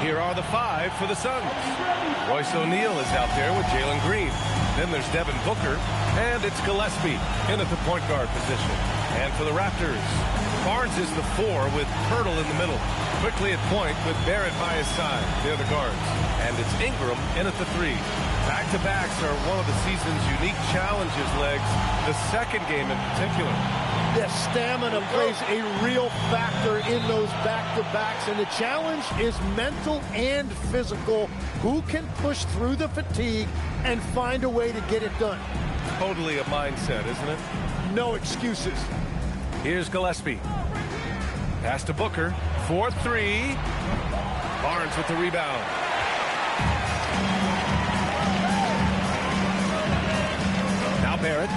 Here are the five for the Suns. Royce O'Neal is out there with Jalen Green. Then there's Devin Booker, and it's Gillespie in at the point guard position. And for the Raptors, Barnes is the 4 with Pirtle in the middle. Quickly at point with Barrett by his side. They're the guards. And it's Ingram in at the 3. Back-to-backs are one of the season's unique challenges, Legs. The second game in particular. The stamina plays a real factor in those back-to-backs, and the challenge is mental and physical. Who can push through the fatigue and find a way to get it done? Totally a mindset, isn't it? No excuses. Here's Gillespie. Pass to Booker. 4-3. Barnes with the rebound. Now Barrett.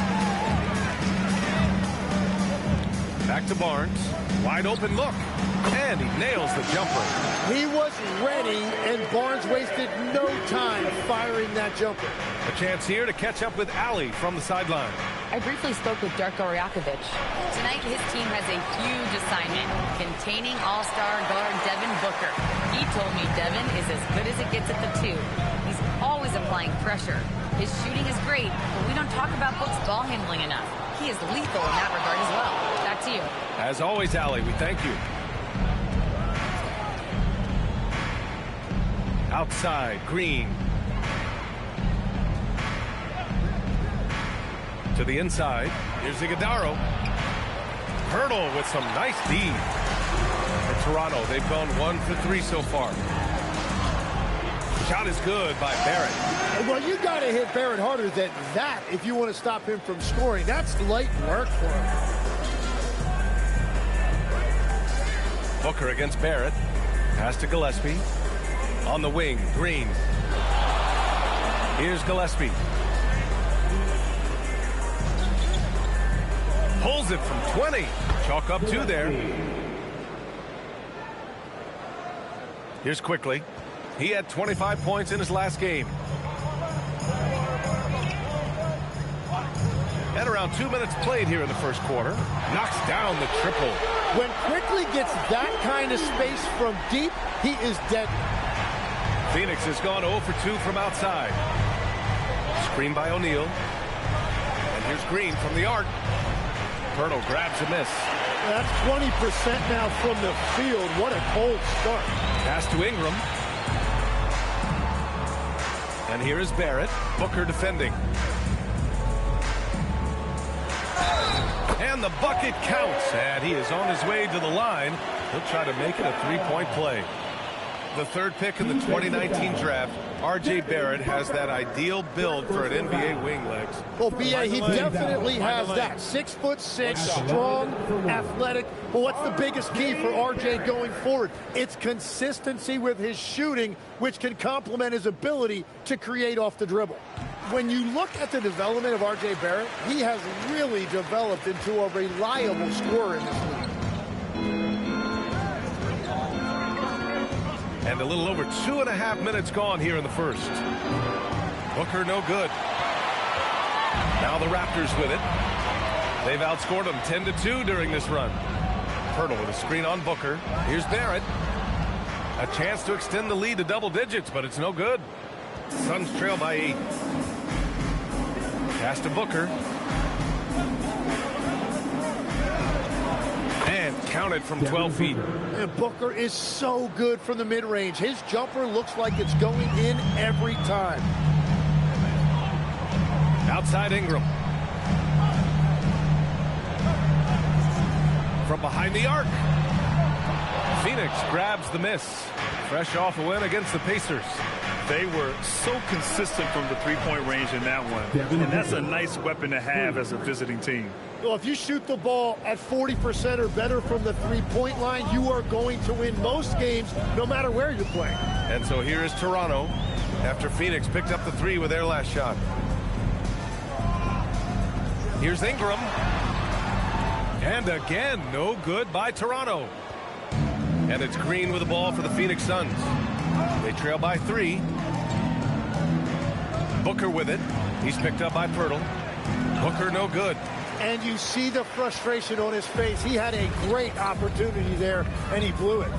Back to Barnes. Wide open look. And he nails the jumper. He was ready, and Barnes wasted no time firing that jumper. A chance here to catch up with Allie from the sideline. I briefly spoke with Darko Rajakovic. Tonight, his team has a huge assignment, containing all-star guard Devin Booker. He told me Devin is as good as it gets at the 2. He's always applying pressure. His shooting is great, but we don't talk about Book's ball handling enough. He is lethal in that regard as well. Back to you. As always, Allie, we thank you. Outside, Green. To the inside. Here's Iguodaro. Pirtle with some nice D. For Toronto, they've gone 1 for 3 so far. Shot is good by Barrett. Well, you got to hit Barrett harder than that if you want to stop him from scoring. That's light work for him. Booker against Barrett. Pass to Gillespie. On the wing, Green. Here's Gillespie. Pulls it from 20. Chalk up 2 there. Here's Quickly. He had 25 points in his last game. And around 2 minutes played here in the first quarter. Knocks down the triple. When Quickly gets that kind of space from deep, he is dead. Phoenix has gone 0 for 2 from outside. Screen by O'Neal. And here's Green from the arc. Pirtle grabs a miss. That's 20% now from the field. What a cold start. Pass to Ingram. And here is Barrett. Booker defending. And the bucket counts. And he is on his way to the line. He'll try to make it a 3-point play. The third pick in the 2019 draft, R.J. Barrett has that ideal build for an NBA wing, Legs. Well, B.A., he definitely has that. 6'6", strong, athletic. But what's the biggest key for R.J. going forward? It's consistency with his shooting, which can complement his ability to create off the dribble. When you look at the development of R.J. Barrett, he has really developed into a reliable scorer in this league. And a little over 2.5 minutes gone here in the first. Booker no good. Now the Raptors with it. They've outscored them 10-2 during this run. Pirtle with a screen on Booker. Here's Barrett. A chance to extend the lead to double digits, but it's no good. Suns trail by 8. Pass to Booker. And counted from 12 feet. And Booker is so good from the mid-range. His jumper looks like it's going in every time. Outside Ingram. From behind the arc. Phoenix grabs the miss. Fresh off a win against the Pacers. They were so consistent from the three-point range in that one. And that's a nice weapon to have as a visiting team. Well, if you shoot the ball at 40% or better from the three-point line, you are going to win most games, no matter where you're playing. And so here is Toronto after Phoenix picked up the three with their last shot. Here's Ingram. And again, no good by Toronto. And it's Green with the ball for the Phoenix Suns. They trail by 3. Booker with it. He's picked up by Pirtle. Booker no good. And you see the frustration on his face. He had a great opportunity there, and he blew it.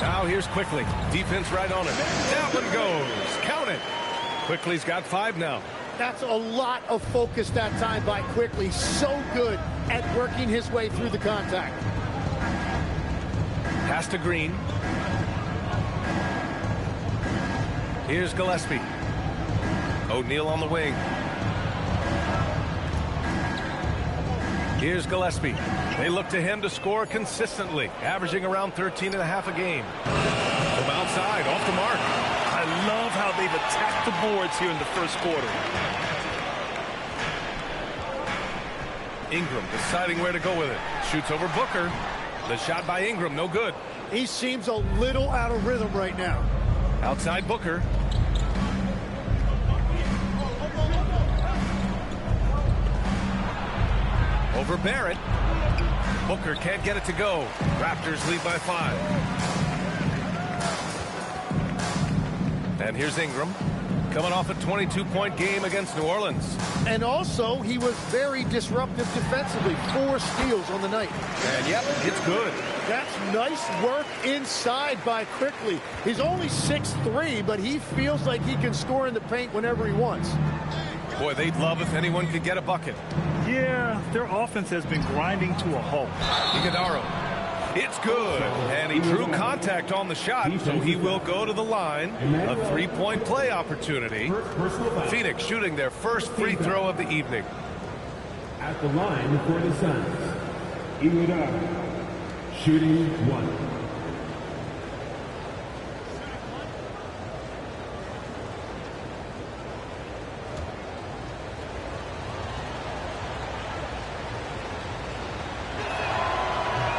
Now here's Quickly. Defense right on him. That one goes. Count it. Quickly's got 5 now. That's a lot of focus that time by Quickly. So good at working his way through the contact. Pass to Green. Here's Gillespie. O'Neal on the wing. Here's Gillespie. They look to him to score consistently, averaging around 13.5 a game. From outside, off the mark. I love how they've attacked the boards here in the first quarter. Ingram deciding where to go with it. Shoots over Booker. The shot by Ingram, no good. He seems a little out of rhythm right now. Outside Booker. Over Barrett. Booker can't get it to go. Raptors lead by 5. And here's Ingram. Coming off a 22-point game against New Orleans. And also, he was very disruptive defensively. 4 steals on the night. And yep, it's good. That's nice work inside by Quickly. He's only 6'3", but he feels like he can score in the paint whenever he wants. Boy, they'd love if anyone could get a bucket. Yeah, their offense has been grinding to a halt. Iguodala. It's good. And he drew contact on the shot, so he will go to the line. A 3-point play opportunity. Phoenix shooting their first free throw of the evening. At the line for the Suns, Iguodala, shooting 1.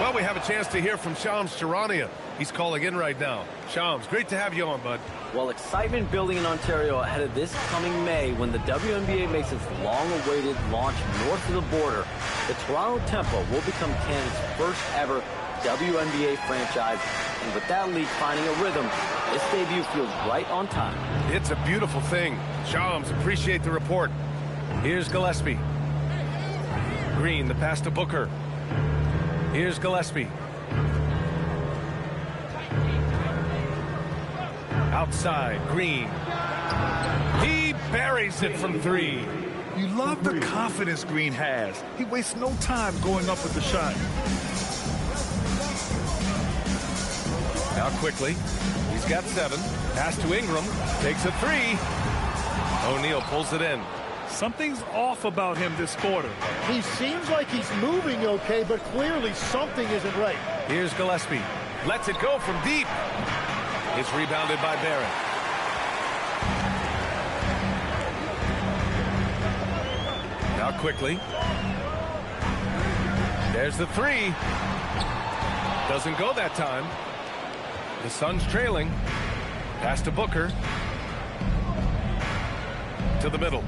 Well, we have a chance to hear from Shams Charania. He's calling in right now. Shams, great to have you on, bud. Well, excitement building in Ontario ahead of this coming May when the WNBA makes its long-awaited launch north of the border. The Toronto Tempo will become Canada's first ever WNBA franchise. And with that league finding a rhythm, this debut feels right on time. It's a beautiful thing. Shams, appreciate the report. Here's Gillespie. Green, the pass to Booker. Here's Gillespie. Outside, Green. He buries it from 3. You love the confidence Green has. He wastes no time going up with the shot. Now Quickly. He's got 7. Pass to Ingram. Takes a 3. O'Neal pulls it in. Something's off about him this quarter. He seems like he's moving okay, but clearly something isn't right. Here's Gillespie. Lets it go from deep. It's rebounded by Barrett. Now Quickly. There's the 3. Doesn't go that time. The Suns trailing. Pass to Booker. To the middle.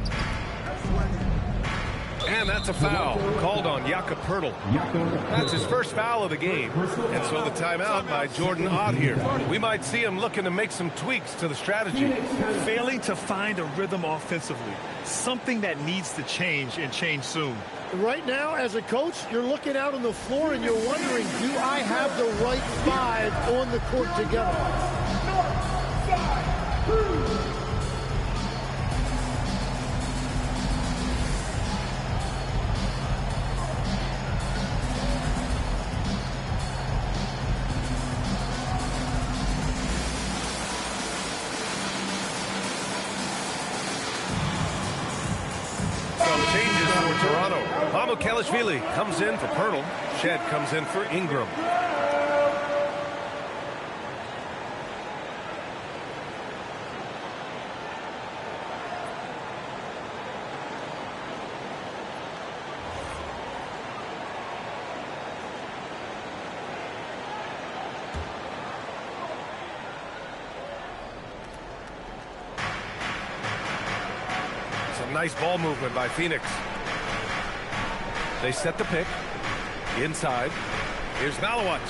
And that's a foul called on Jakob Pirtle. That's his first foul of the game. And so the timeout by Jordan Ott here. We might see him looking to make some tweaks to the strategy. Failing to find a rhythm offensively. Something that needs to change and change soon. Right now, as a coach, you're looking out on the floor and you're wondering, do I have the right 5 on the court together? Some changes for Toronto. Kelishvili comes in for Pirtle. Shed comes in for Ingram. Nice ball movement by Phoenix. They set the pick. Inside. Here's Malawat.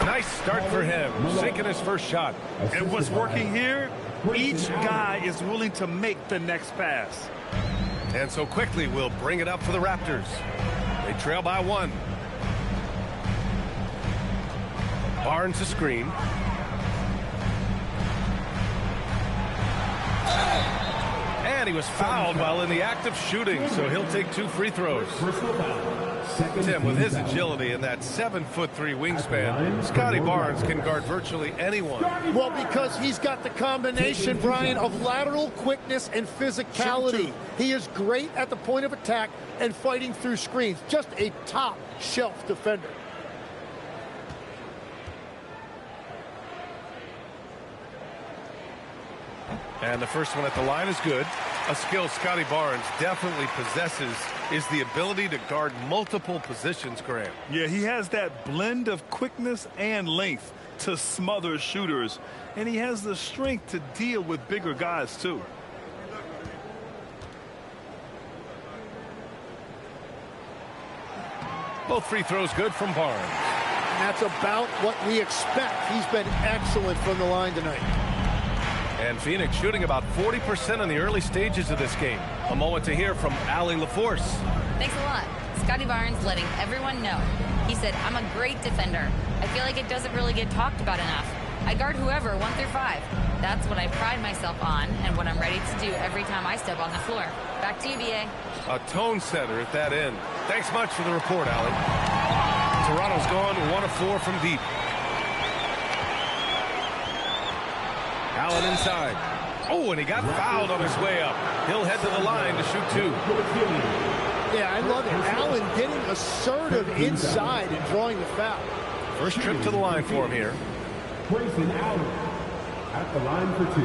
Nice start for him. Sinking his first shot. And what's working here, each guy is willing to make the next pass. And so quickly we'll bring it up for the Raptors. They trail by 1. Barnes a screen. And he was fouled while in the act of shooting, so he'll take 2 free throws. Tim, with his agility and that 7'3" wingspan, Scotty Barnes can guard virtually anyone. Well, because he's got the combination, Brian, of lateral quickness and physicality. He is great at the point of attack and fighting through screens. Just a top shelf defender. And the first one at the line is good. A skill Scotty Barnes definitely possesses is the ability to guard multiple positions, Graham. Yeah, he has that blend of quickness and length to smother shooters. And he has the strength to deal with bigger guys, too. Both free throws good from Barnes. And that's about what we expect. He's been excellent from the line tonight. And Phoenix shooting about 40% in the early stages of this game. A moment to hear from Allie LaForce. Thanks a lot. Scotty Barnes letting everyone know. He said, I'm a great defender. I feel like it doesn't really get talked about enough. I guard whoever, 1 through 5. That's what I pride myself on and what I'm ready to do every time I step on the floor. Back to you, B.A. A tone setter at that end. Thanks much for the report, Allie. Toronto's gone 1 of 4 from deep. Allen inside. Oh, and he got fouled on his way up. He'll head to the line to shoot 2. Yeah, I love it. Allen getting assertive inside and drawing the foul. First trip to the line for him here. Grayson Allen at the line for 2.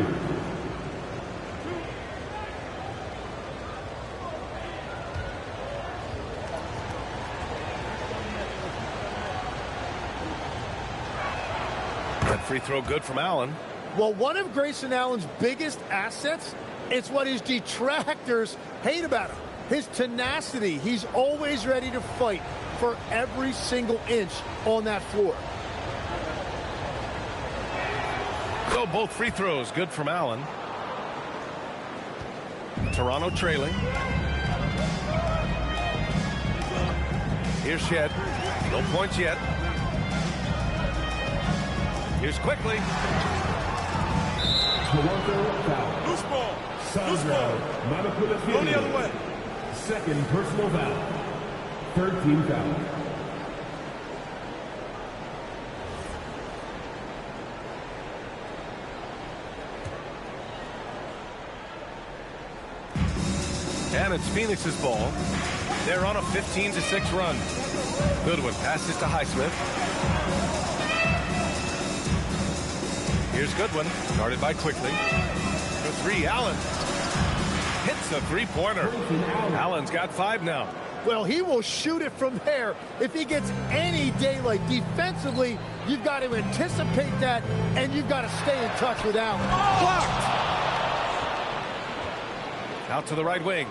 That free throw good from Allen. Well, one of Grayson Allen's biggest assets, it's what his detractors hate about him. His tenacity. He's always ready to fight for every single inch on that floor. So both free throws good from Allen. Toronto trailing. Here's Shed. No points yet. Here's quickly. Toronto foul. Loose ball. Sandro Go the other way. Second personal foul. Third team foul. And it's Phoenix's ball. They're on a 15-6 run. Goodwin passes to Highsmith. Here's Goodwin, guarded by Quickly. For 3, Allen. Hits a 3-pointer. Allen's got 5 now. Well, he will shoot it from there. If he gets any daylight defensively, you've got to anticipate that, and you've got to stay in touch with Allen. Blocked. Out to the right wing.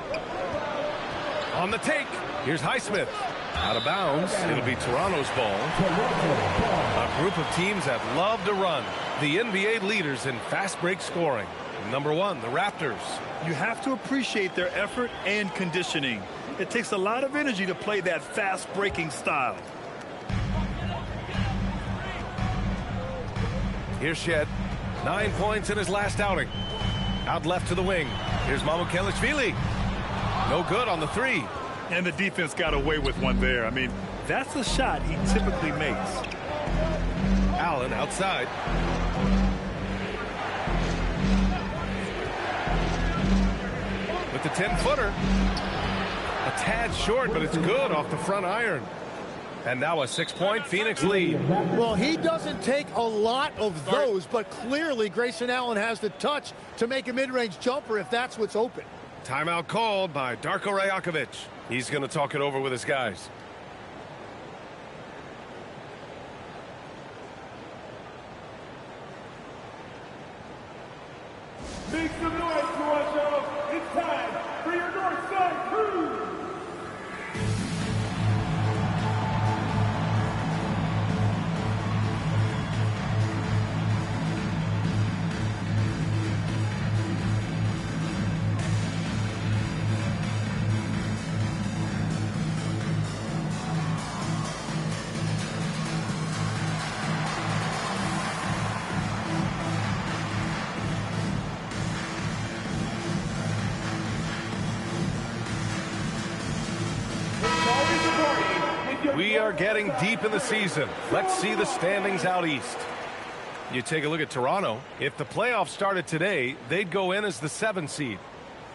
On the take. Here's Highsmith. Out of bounds. It'll be Toronto's ball. A group of teams that love to run. The NBA leaders in fast break scoring. Number 1, the Raptors. You have to appreciate their effort and conditioning. It takes a lot of energy to play that fast breaking style. Here's Shed. 9 points in his last outing. Out left to the wing. Here's Mamukelashvili. No good on the 3. And the defense got away with one there. I mean, that's a shot he typically makes. Allen outside. With the 10-footer. A tad short, but it's good off the front iron. And now a 6-point Phoenix lead. Well, he doesn't take a lot of those, but clearly Grayson Allen has the touch to make a mid-range jumper if that's what's open. Timeout called by Darko Rajakovic. He's going to talk it over with his guys. Make some noise, Toronto. It's time for your North Side Crew. We are getting deep in the season. Let's see the standings out east. You take a look at Toronto. If the playoffs started today, they'd go in as the 7th seed.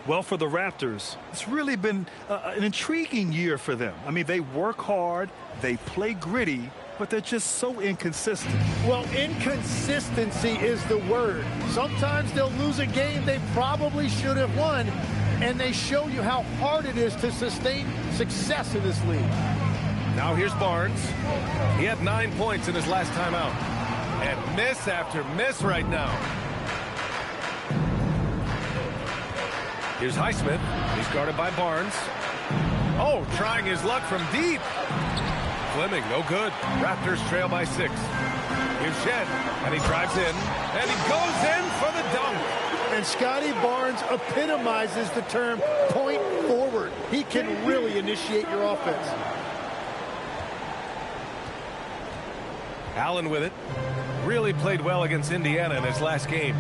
Well, for the Raptors, it's really been an intriguing year for them. I mean, they work hard, they play gritty, but they're just so inconsistent. Well, inconsistency is the word. Sometimes they'll lose a game they probably should have won, and they show you how hard it is to sustain success in this league. Now here's Barnes. He had 9 points in his last time out. And miss after miss right now. Here's Highsmith. He's guarded by Barnes. Oh, trying his luck from deep. Fleming, no good. Raptors trail by 6. Here's Shed, and he drives in. And he goes in for the dunk. And Scotty Barnes epitomizes the term point forward. He can really initiate your offense. Allen with it. Really played well against Indiana in his last game.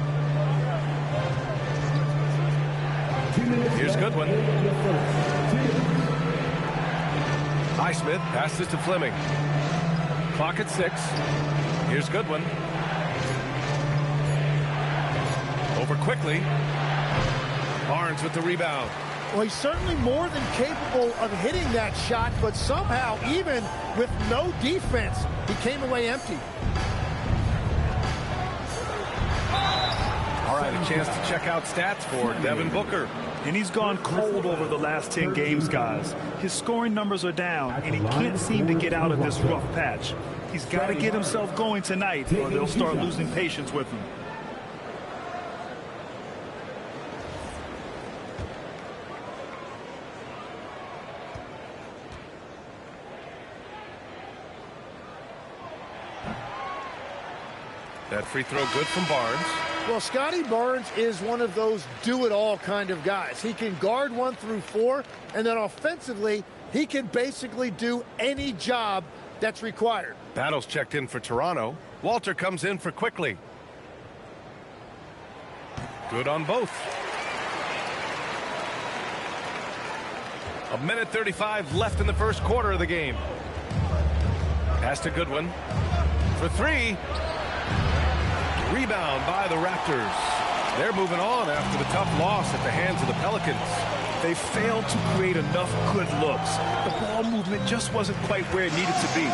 Here's Goodwin. Highsmith passes to Fleming. Clock at 6. Here's Goodwin. Over quickly. Barnes with the rebound. Well, he's certainly more than capable of hitting that shot, but somehow, even with no defense, he came away empty. All right, a chance to check out stats for Devin Booker. And he's gone cold over the last 10 games, guys. His scoring numbers are down, and he can't seem to get out of this rough patch. He's got to get himself going tonight, or they'll start losing patience with him. That free throw good from Barnes. Well, Scotty Barnes is one of those do-it-all kind of guys. He can guard 1 through 4, and then offensively, he can basically do any job that's required. Battles checked in for Toronto. Walter comes in for Quickly. Good on both. 1:35 left in the first quarter of the game. Pass to Goodwin. For 3. Rebound by the Raptors. They're moving on after the tough loss at the hands of the Pelicans. They failed to create enough good looks. The ball movement just wasn't quite where it needed to be.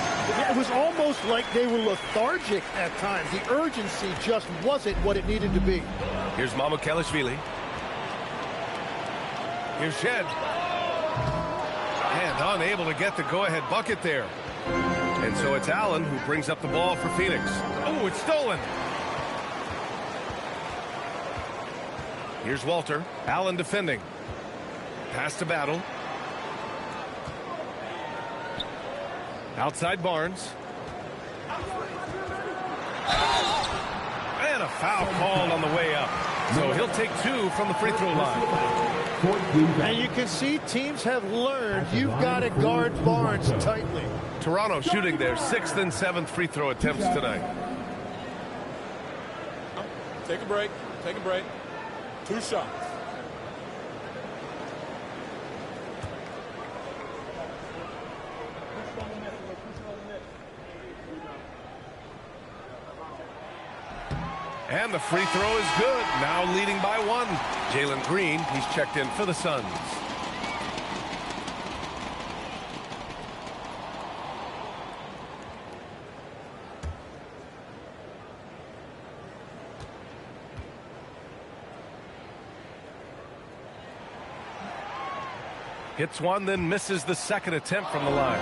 It was almost like they were lethargic at times. The urgency just wasn't what it needed to be. Here's Mamukelashvili. Here's Shed. And unable to get the go-ahead bucket there. And so it's Allen who brings up the ball for Phoenix. Oh, it's stolen. Here's Walter. Allen defending. Pass to Battle. Outside Barnes. And a foul called on the way up. So he'll take 2 from the free throw line. And you can see teams have learned you've got to guard Barnes tightly. Toronto shooting their 6th and 7th free throw attempts tonight. Take a break. Take a break. 2 shots. And the free throw is good. Now leading by 1. Jalen Green, he's checked in for the Suns. Hits one, then misses the second attempt from the line.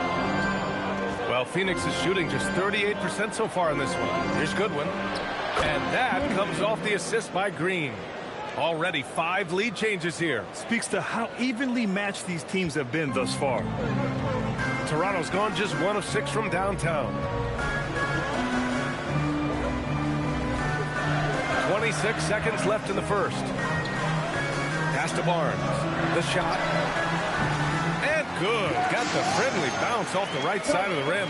Well, Phoenix is shooting just 38% so far in this one. Here's Goodwin. And that comes off the assist by Green. Already 5 lead changes here. Speaks to how evenly matched these teams have been thus far. Toronto's gone just 1 of 6 from downtown. 26 seconds left in the first. Pass to Barnes. The shot. And good. Got the friendly bounce off the right side of the rim.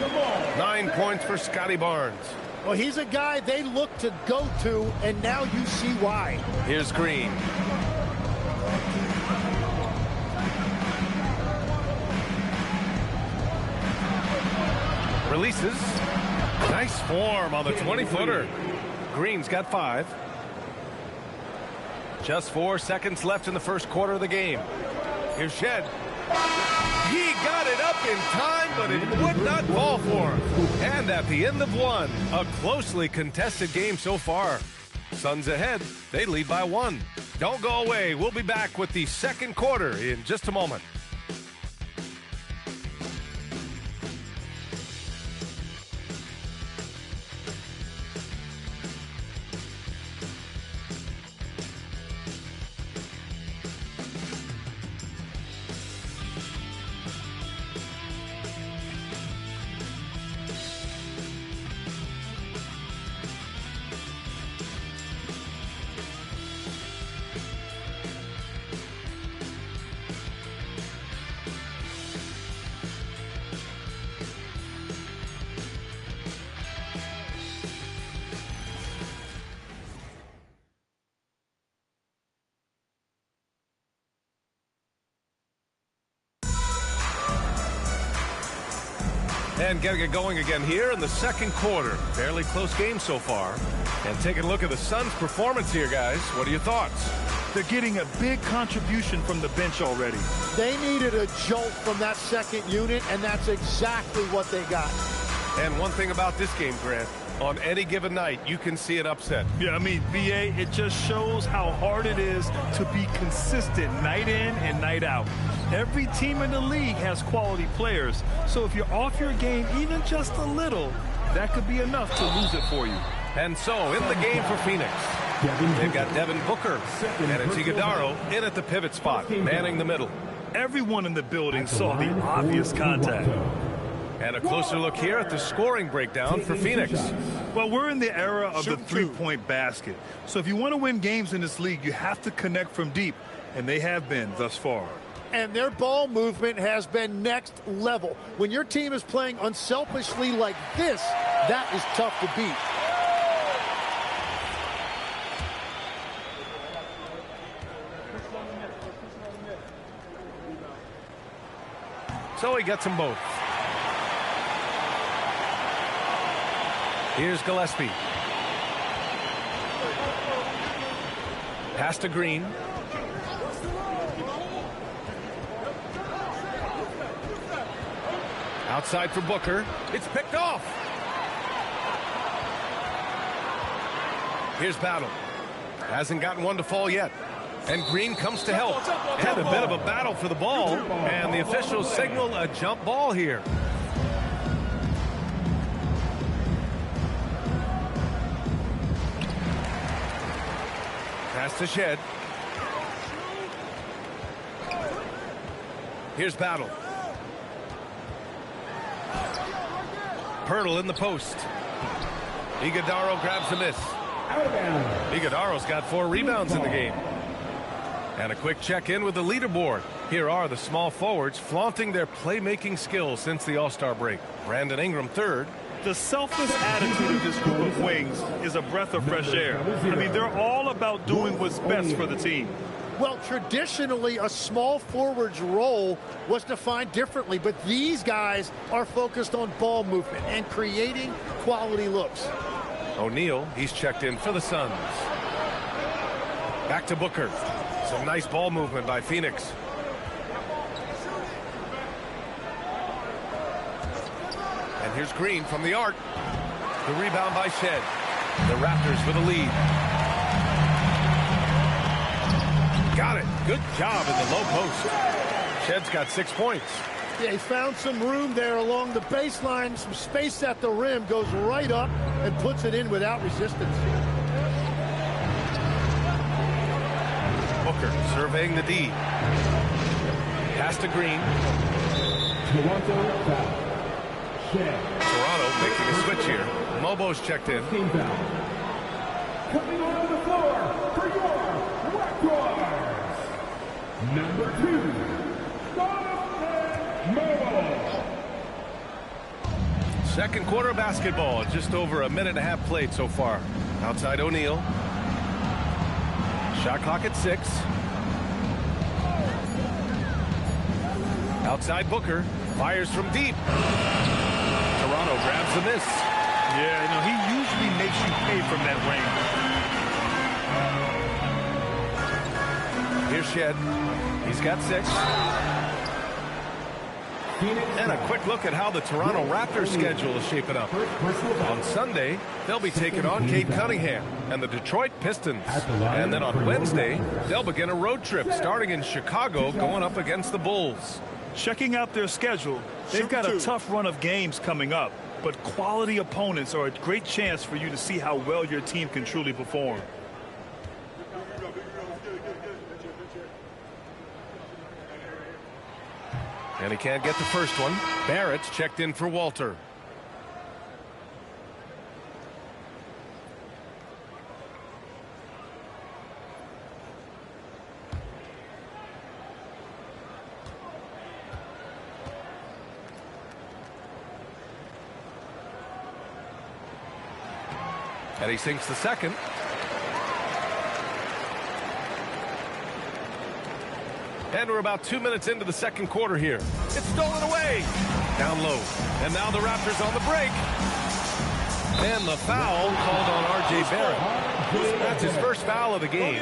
9 points for Scotty Barnes. Well, he's a guy they look to go to, and now you see why. Here's Green. Releases. Nice form on the 20-footer. Green's got 5. Just 4 seconds left in the first quarter of the game. Here's Shed. He got it up in time, but it would not fall for him. And at the end of one, a closely contested game so far. Suns ahead. They lead by 1. Don't go away. We'll be back with the second quarter in just a moment. And getting it going again here in the second quarter. Fairly close game so far. And taking a look at the Suns' performance here, guys. What are your thoughts? They're getting a big contribution from the bench already. They needed a jolt from that second unit, and that's exactly what they got. And one thing about this game, Grant, on any given night, you can see an upset. Yeah, I mean, VA, it just shows how hard it is to be consistent night in and night out. Every team in the league has quality players, so if you're off your game even just a little, that could be enough to lose it for you. And so, in the game for Phoenix, they've got Devin Booker, and it's Iguodaro in at the pivot spot, manning the middle. Everyone in the building saw the obvious contact. And a closer look here at the scoring breakdown for Phoenix. Well, we're in the era of the three-point basket. So if you want to win games in this league, you have to connect from deep, and they have been thus far. And their ball movement has been next level. When your team is playing unselfishly like this, that is tough to beat. So he gets them both. Here's Gillespie. Pass to Green. Outside for Booker. It's picked off. Here's Battle. Hasn't gotten one to fall yet. And Green comes to help. Had a bit of a battle for the ball. And the officials signal a jump ball here. Pass to Shed. Here's Battle. Pirtle in the post. Iguodaro grabs the miss. Iguodaro's got 4 rebounds in the game. And a quick check-in with the leaderboard. Here are the small forwards flaunting their playmaking skills since the All-Star break. Brandon Ingram third. The selfless attitude of this group of wings is a breath of fresh air. I mean, they're all about doing what's best for the team. Well, traditionally, a small forward's role was defined differently, but these guys are focused on ball movement and creating quality looks. O'Neal, he's checked in for the Suns. Back to Booker. Some nice ball movement by Phoenix. And here's Green from the arc. The rebound by Shed. The Raptors with a lead. Got it. Good job in the low post. Shed's got 6 points. Yeah, he found some room there along the baseline, some space at the rim, goes right up and puts it in without resistance. Booker surveying the D. Pass to Green. Toronto foul. Shed. Toronto making a switch here. Mobo's checked in. Team foul. Coming onto the floor for your Raptors. Number 2. Second quarter of basketball. Just over a minute and a half played so far. Outside O'Neal. Shot clock at 6. Outside Booker. Fires from deep. Toronto grabs the miss. Yeah, you know, he usually makes you pay from that range. Here's Shed. He's got 6. And a quick look at how the Toronto Raptors schedule is shaping up. On Sunday, they'll be taking on Cade Cunningham and the Detroit Pistons. And then on Wednesday, they'll begin a road trip starting in Chicago going up against the Bulls. Checking out their schedule, they've got a tough run of games coming up, but quality opponents are a great chance for you to see how well your team can truly perform. And he can't get the first one. Barrett's checked in for Walter. And he sinks the second. And we're about 2 minutes into the second quarter here. It's stolen away. Down low. And now the Raptors on the break. And the foul called on R.J. Barrett. That's his first foul of the game.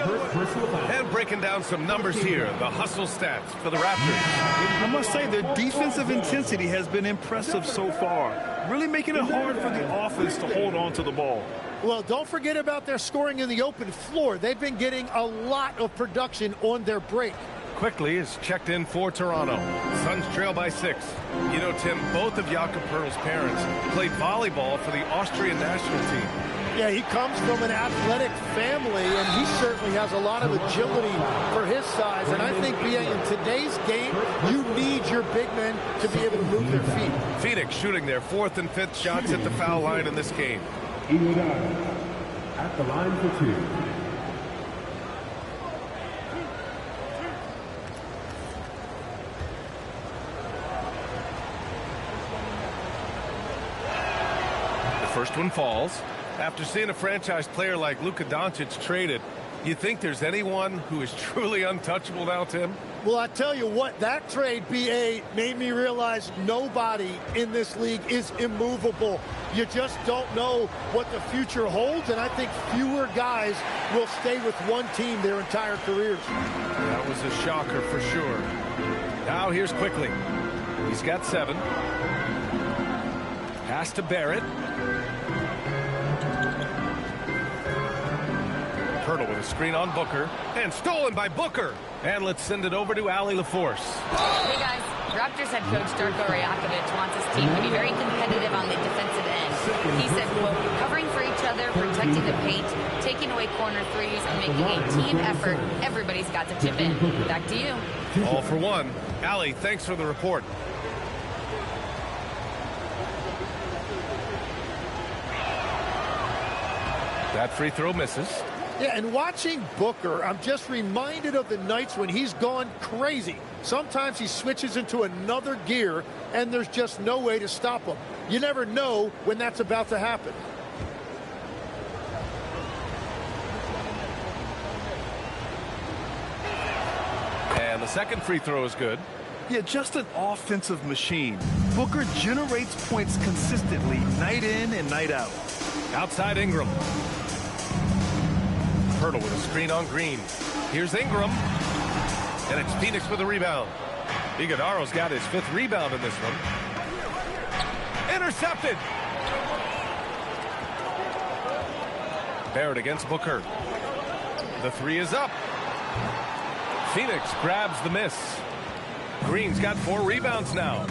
And breaking down some numbers here. The hustle stats for the Raptors. I must say their defensive intensity has been impressive so far. Really making it hard for the offense to hold on to the ball. Well, don't forget about their scoring in the open floor. They've been getting a lot of production on their break. Quickly is checked in for Toronto. Suns trail by 6. You know, Tim, both of Jakob Poeltl's parents played volleyball for the Austrian national team. Yeah, he comes from an athletic family, and he certainly has a lot of agility for his size. And I think, in today's game, you need your big men to be able to move their feet. Phoenix shooting their 4th and 5th shots at the foul line in this game. At the line for 2. First one falls. After seeing a franchise player like Luka Doncic traded, you think there's anyone who is truly untouchable now, Tim? Well, I tell you what, that trade, B.A., made me realize nobody in this league is immovable. You just don't know what the future holds, and I think fewer guys will stay with one team their entire careers. That was a shocker for sure. Now here's Quickly. He's got 7. Pass to Barrett. Poeltl with a screen on Booker. And stolen by Booker. And let's send it over to Allie LaForce. Hey, guys. Raptors head coach Darko Rajakovic wants his team to be very competitive on the defensive end. He said, quote, covering for each other, protecting the paint, taking away corner threes, and making a team effort. Everybody's got to chip in. Back to you. All for one. Allie, thanks for the report. That free throw misses. Yeah, and watching Booker, I'm just reminded of the nights when he's gone crazy. Sometimes he switches into another gear, and there's just no way to stop him. You never know when that's about to happen. And the second free throw is good. Yeah, just an offensive machine. Booker generates points consistently, night in and night out. Outside Ingram. Poeltl with a screen on Green. Here's Ingram. And it's Phoenix with a rebound. Iguodaro's got his 5th rebound in this one. Intercepted. Barrett against Booker. The 3 is up. Phoenix grabs the miss. Green's got 4 rebounds now.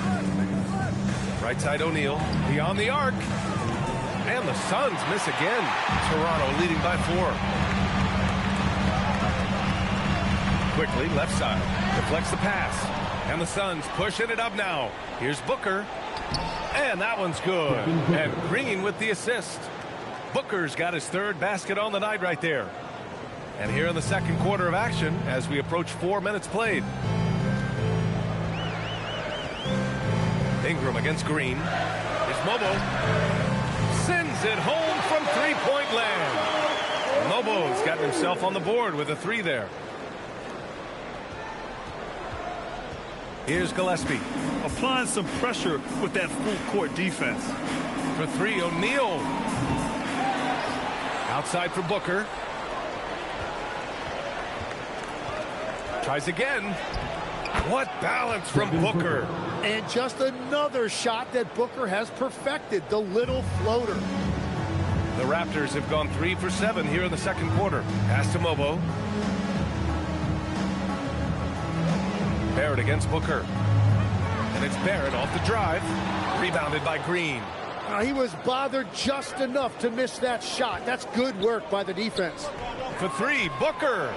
Right side O'Neal, beyond the arc. And the Suns miss again. Toronto leading by 4. Quickly, left side. Deflects the pass. And the Suns pushing it up now. Here's Booker. And that one's good. And Green with the assist. Booker's got his 3rd basket on the night right there. And here in the second quarter of action as we approach 4 minutes played. Ingram against Green. Here's Mobo. Sends it home from 3-point land. Mobo's gotten himself on the board with a 3 there. Here's Gillespie. Applying some pressure with that full court defense. For 3, O'Neal. Outside for Booker. Tries again. What balance from Booker. And just another shot that Booker has perfected, the little floater. The Raptors have gone 3 for 7 here in the second quarter. Pass to Mobo. Barrett against Booker. And it's Barrett off the drive. Rebounded by Green. He was bothered just enough to miss that shot. That's good work by the defense. For 3, Booker.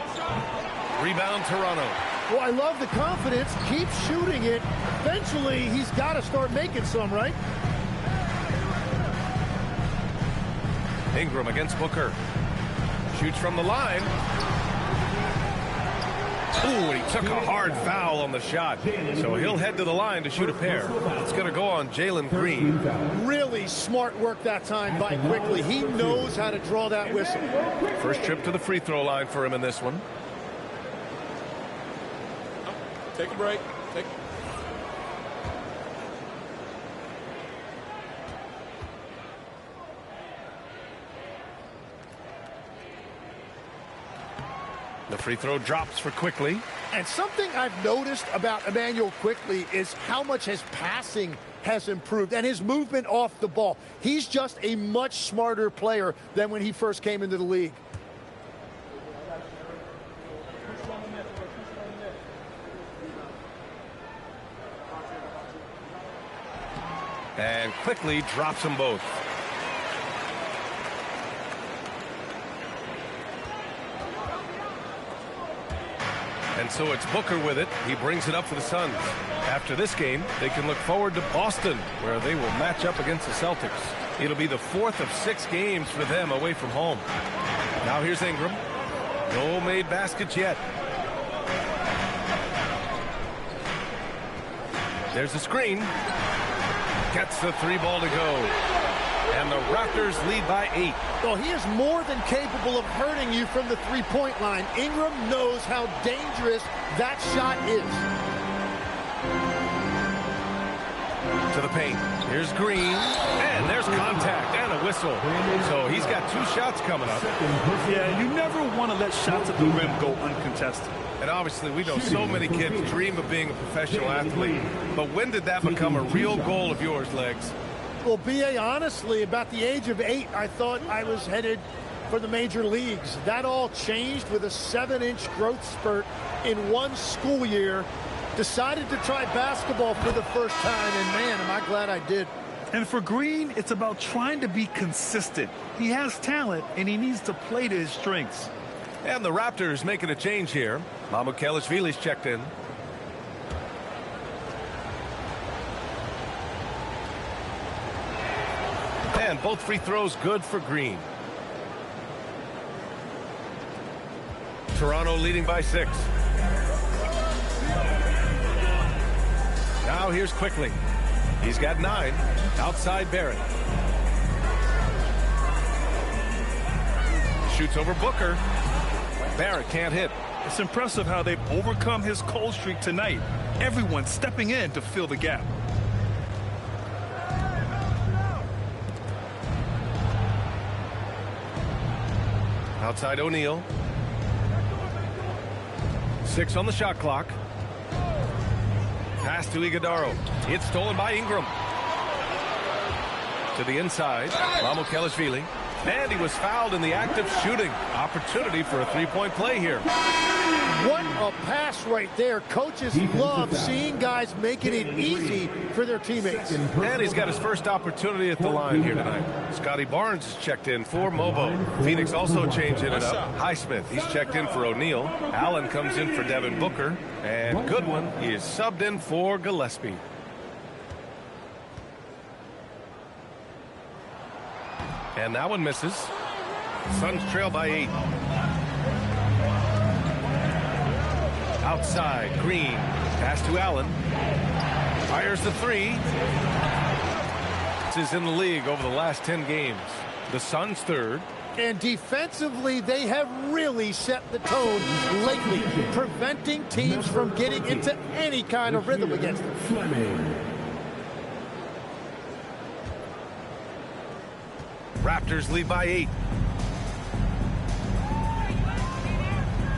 Rebound, Toronto. Well, I love the confidence. Keep shooting it. Eventually, he's got to start making some, right? Ingram against Booker. Shoots from the line. Ooh, and he took a hard foul on the shot. So he'll head to the line to shoot a pair. It's going to go on Jalen Green. Really smart work that time by Quickly. He knows how to draw that whistle. First trip to the free throw line for him in this one. Take a break. The free throw drops for Quickly. And something I've noticed about Emmanuel Quickly is how much his passing has improved and his movement off the ball. He's just a much smarter player than when he first came into the league. And Quickly drops them both. And so it's Booker with it. He brings it up for the Suns. After this game, they can look forward to Boston, where they will match up against the Celtics. It'll be the 4th of 6 games for them away from home. Now here's Ingram. No made baskets yet. There's the screen. Gets the 3 ball to go. And the Raptors lead by 8. Well, he is more than capable of hurting you from the 3-point line. Ingram knows how dangerous that shot is. To the paint. Here's Green. And there's contact and a whistle. So he's got 2 shots coming up. Yeah, you never want to let shots at the rim go uncontested. And obviously, we know so many kids dream of being a professional athlete. But when did that become a real goal of yours, Legs? Well, B.A., honestly, about the age of 8, I thought I was headed for the major leagues. That all changed with a 7-inch growth spurt in one school year. Decided to try basketball for the first time, and man, am I glad I did. And for Green, it's about trying to be consistent. He has talent, and he needs to play to his strengths. And the Raptors making a change here. Mamukelashvili's checked in. And both free throws good for Green. Toronto leading by 6. Now here's Quickly. He's got 9. Outside Barrett. Shoots over Booker. Barrett can't hit. It's impressive how they've overcome his cold streak tonight. Everyone stepping in to fill the gap. Outside O'Neal. 6 on the shot clock. Pass to Iguodaro. It's stolen by Ingram. To the inside. Mamukelashvili. And he was fouled in the act of shooting. Opportunity for a 3-point play here. What a pass right there. Coaches love seeing guys making it easy for their teammates. And he's got his first opportunity at the line here tonight. Scotty Barnes is checked in for Mobo. Phoenix also changing it up. Highsmith, he's checked in for O'Neal. Allen comes in for Devin Booker. And Goodwin, he is subbed in for Gillespie. And that one misses. Suns trail by 8. Outside, Green. Pass to Allen. Fires the 3. This is in the league over the last 10 games. The Suns third. And defensively, they have really set the tone lately, preventing teams from getting into any kind of rhythm against them. Raptors lead by 8.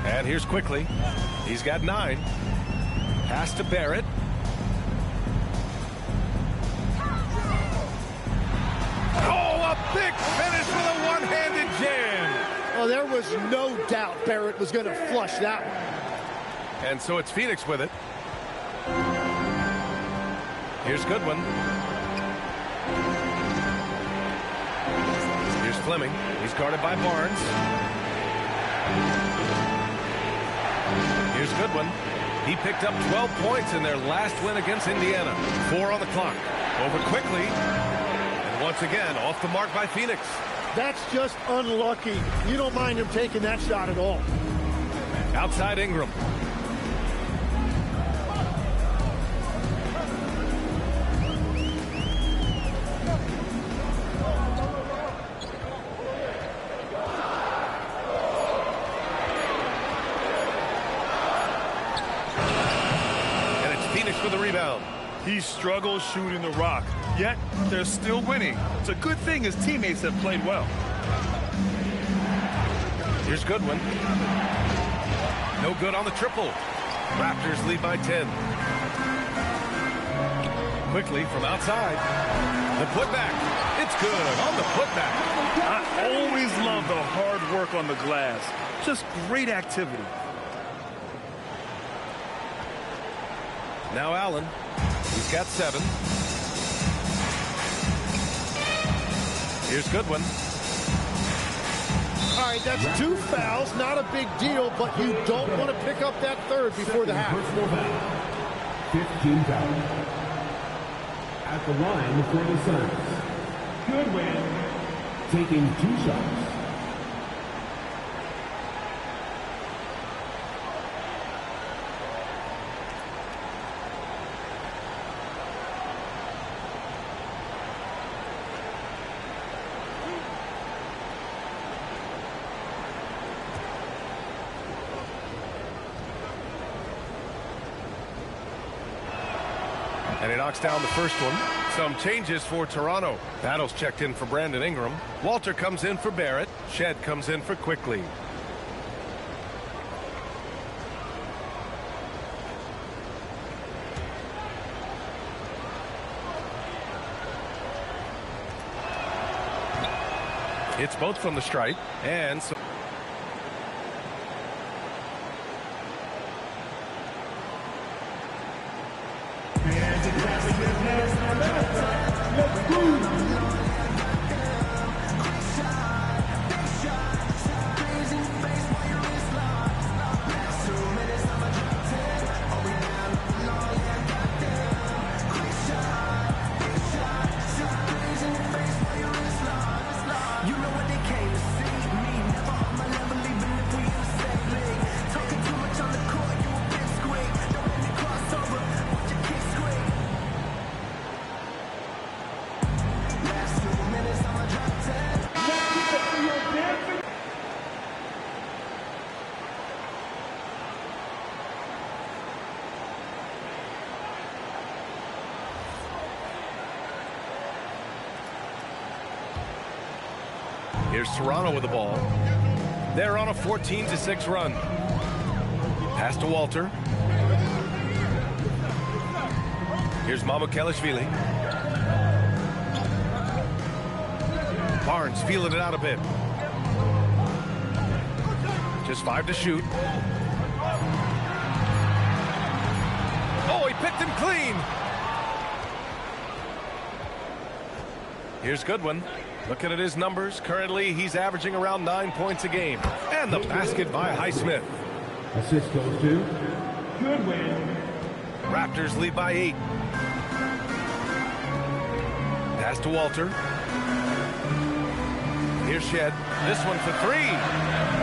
And here's Quickly. He's got 9. Pass to Barrett. Oh, a big finish with a one-handed jam. Oh, there was no doubt Barrett was going to flush that one. And so it's Phoenix with it. Here's Goodwin. Here's Fleming. He's guarded by Barnes. Here's Goodwin. He picked up 12 points in their last win against Indiana. 4 on the clock. Over Quickly. And once again, off the mark by Phoenix. That's just unlucky. You don't mind him taking that shot at all. Outside Ingram. For the rebound. He struggles shooting the rock, yet they're still winning. It's a good thing his teammates have played well. Here's Goodwin. No good on the triple. Raptors lead by 10. Quickly from outside. The putback. It's good on the putback. I always love the hard work on the glass. Just great activity. Now Allen. He's got 7. Here's Goodwin. All right, that's 2 fouls. Not a big deal, but you don't want to pick up that third before the half. 15 fouls. At the line for the Suns. Goodwin taking 2 shots. And he knocks down the first one. Some changes for Toronto. Battles checked in for Brandon Ingram. Walter comes in for Barrett. Shed comes in for Quickly. It's both from the stripe and so here's Toronto with the ball. They're on a 14-6 run. Pass to Walter. Here's Mamukelashvili. Barnes feeling it out a bit. Just 5 to shoot. picked him clean. Here's Goodwin. Looking at his numbers, currently he's averaging around 9 points a game. And the basket by Highsmith. Assist goes to Goodwin. Raptors lead by 8. Pass to Walter. Here's Shed. This one for 3.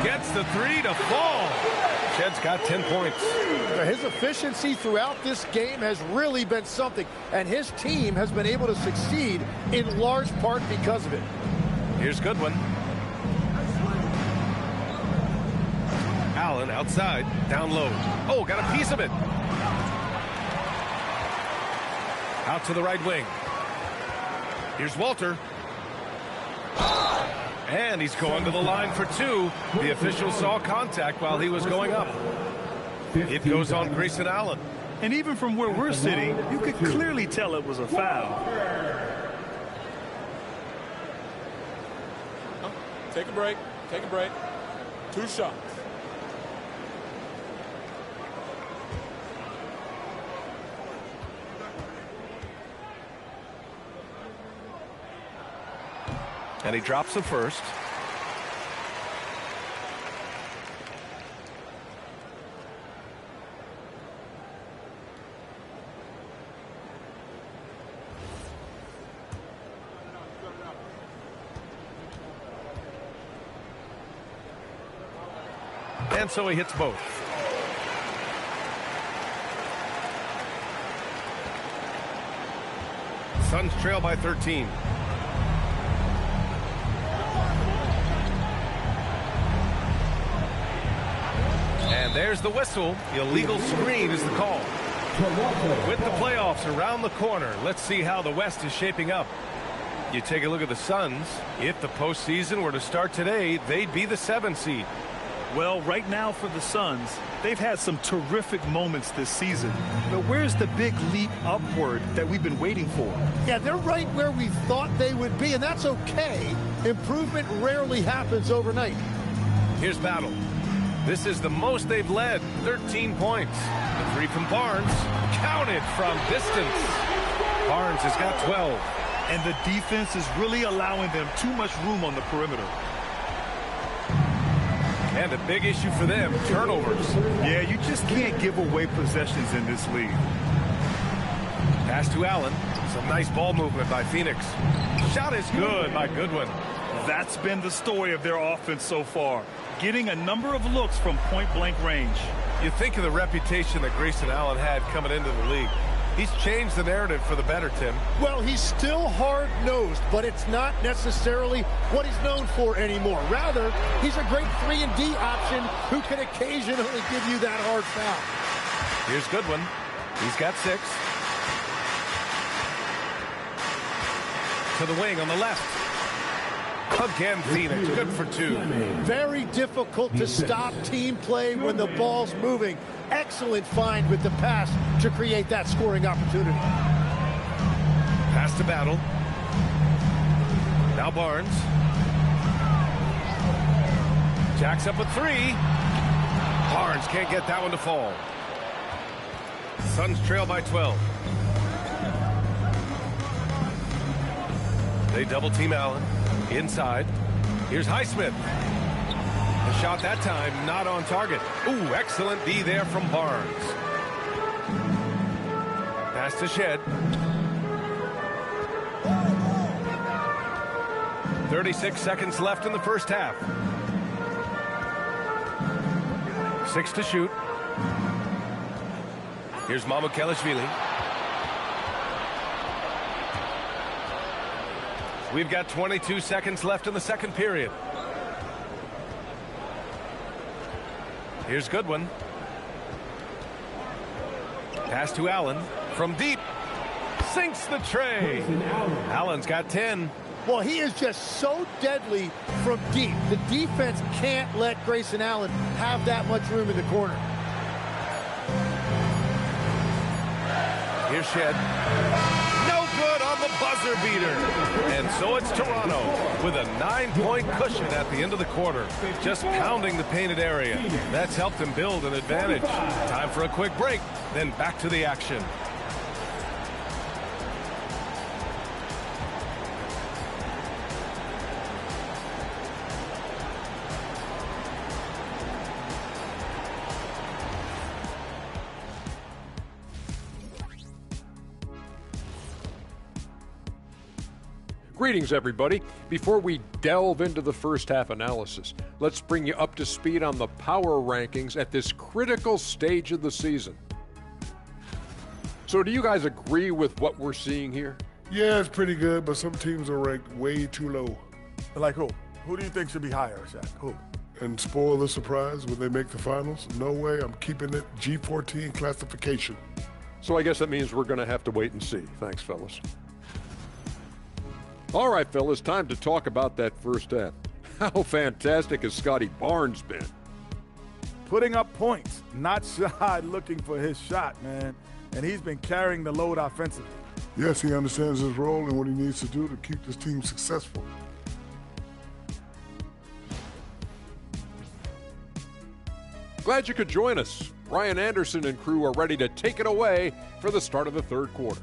Gets the 3 to fall. Shed's got 10 points. His efficiency throughout this game has really been something, and his team has been able to succeed in large part because of it. Here's Goodwin. Allen outside, down low. Oh, got a piece of it. Out to the right wing. Here's Walter. And he's going to the line for 2. The official saw contact while he was going up. It goes on Grayson Allen. And even from where we're sitting, you could clearly tell it was a foul. Take a break. Take a break. 2 shots. And he drops the first. And so he hits both. Suns trail by 13. And there's the whistle. The illegal screen is the call. With the playoffs around the corner, let's see how the West is shaping up. You take a look at the Suns. If the postseason were to start today, they'd be the 7th seed. Well, right now for the Suns, they've had some terrific moments this season. But where's the big leap upward that we've been waiting for? Yeah, they're right where we thought they would be, and that's okay. Improvement rarely happens overnight. Here's Battle. This is the most they've led, 13 points. The 3 from Barnes, counted from distance. Barnes has got 12. And the defense is really allowing them too much room on the perimeter. And a big issue for them, turnovers. Yeah, you just can't give away possessions in this league. Pass to Allen. Some nice ball movement by Phoenix. Shot is good by Goodwin. That's been the story of their offense so far. Getting a number of looks from point-blank range. You think of the reputation that Grayson Allen had coming into the league. He's changed the narrative for the better, Tim. Well, he's still hard-nosed, but it's not necessarily what he's known for anymore. Rather, he's a great 3-and-D option who can occasionally give you that hard foul. Here's Goodwin. He's got 6. To the wing on the left. Again, Phoenix, good for 2. Very difficult to stop team play when the ball's moving. Excellent find with the pass to create that scoring opportunity. Pass to Battle. Now Barnes. Jacks up a 3. Barnes can't get that one to fall. Suns trail by 12. They double team Allen. Inside. Here's Highsmith. The shot that time not on target. Ooh, excellent D there from Barnes. Pass to Shed. 36 seconds left in the first half. 6 to shoot. Here's Mamukelashvili. We've got 22 seconds left in the second period. Here's Goodwin. Pass to Allen from deep. Sinks the tray. Allen's got 10. Well, he is just so deadly from deep. The defense can't let Grayson Allen have that much room in the corner. Here's Shed. No good on the buzzer beater. And so it's Toronto with a 9-point cushion at the end of the quarter. Just pounding the painted area. That's helped them build an advantage. Time for a quick break, then back to the action. Greetings, everybody. Before we delve into the first half analysis, let's bring you up to speed on the power rankings at this critical stage of the season. So do you guys agree with what we're seeing here? Yeah, it's pretty good, but some teams are ranked way too low. Like who? Who do you think should be higher, Shaq? Who? And spoil the surprise when they make the finals? No way, I'm keeping it G14 classification. So I guess that means we're going to have to wait and see. Thanks, fellas. All right, fellas, time to talk about that first half. How fantastic has Scotty Barnes been? Putting up points, not shy looking for his shot, man. And he's been carrying the load offensively. Yes, he understands his role and what he needs to do to keep this team successful. Glad you could join us. Ryan Anderson and crew are ready to take it away for the start of the third quarter.